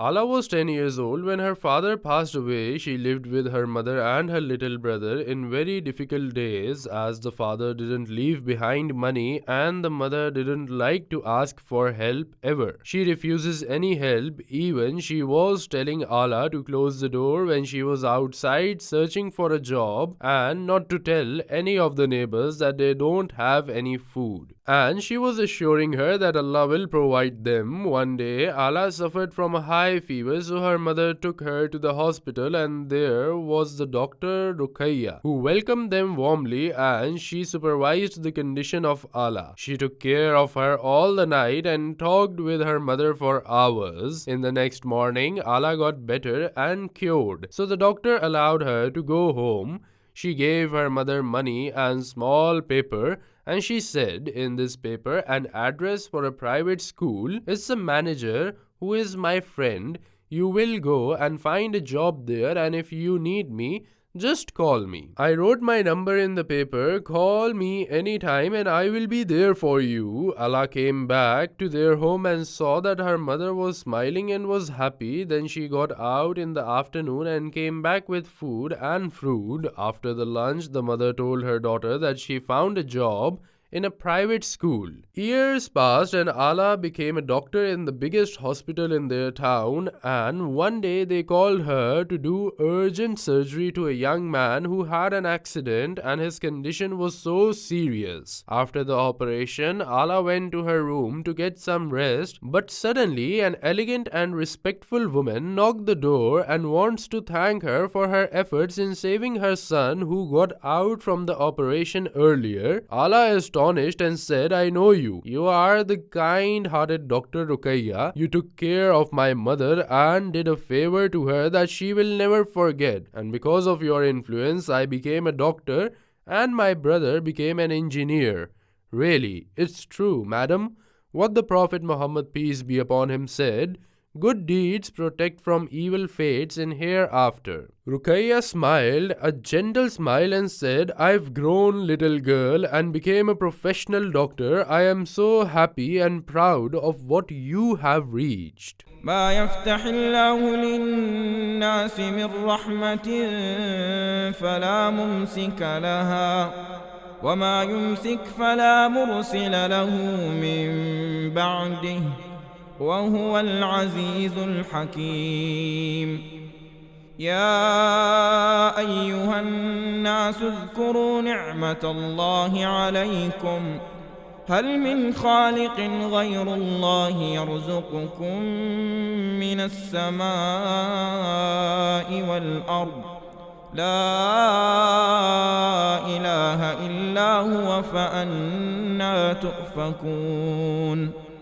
Ala was 10 years old when her father passed away. She lived with her mother and her little brother in very difficult days, as the father didn't leave behind money and the mother didn't like to ask for help ever. She refuses any help, even she was telling Ala to close the door when she was outside searching for a job and not to tell any of the neighbors that they don't have any food. And she was assuring her that Allah will provide them. One day, Ala suffered from a high fever, so her mother took her to the hospital, and there was the doctor Ruqayya, who welcomed them warmly, and she supervised the condition of Ala. She took care of her all the night and talked with her mother for hours. In the next morning, Ala got better and cured, so the doctor allowed her to go home. She gave her mother money and small paper, and she said, in this paper, an address for a private school. It's the manager who is my friend. You will go and find a job there, and if you need me, just call me. I wrote my number in the paper. Call me anytime and I will be there for you. Ala came back to their home and saw that her mother was smiling and was happy. Then she got out in the afternoon and came back with food and fruit. After the lunch, the mother told her daughter that she found a job in a private school. Years passed and Ala became a doctor in the biggest hospital in their town, and one day they called her to do urgent surgery to a young man who had an accident and his condition was so serious. After the operation, Ala went to her room to get some rest, but suddenly an elegant and respectful woman knocked the door and wants to thank her for her efforts in saving her son who got out from the operation earlier. Ala is astonished and said, I know you. You are the kind-hearted Dr. Ruqayya. You took care of my mother and did a favor to her that she will never forget. And because of your influence, I became a doctor and my brother became an engineer. Really, it's true, madam. What the Prophet Muhammad, peace be upon him, said, good deeds protect from evil fates in hereafter. Ruqayya smiled, a gentle smile, and said, I've grown, little girl, and became a professional doctor. I am so happy and proud of what you have reached. ما يفتح الله للناس من رحمة فلا ممسك لها وما يمسك فلا مرسل له من بعده وهو العزيز الحكيم. يا أيها الناس اذكروا نعمة الله عليكم هل من خالق غير الله يرزقكم من السماء والأرض لا إله إلا هو فأنى تؤفكون.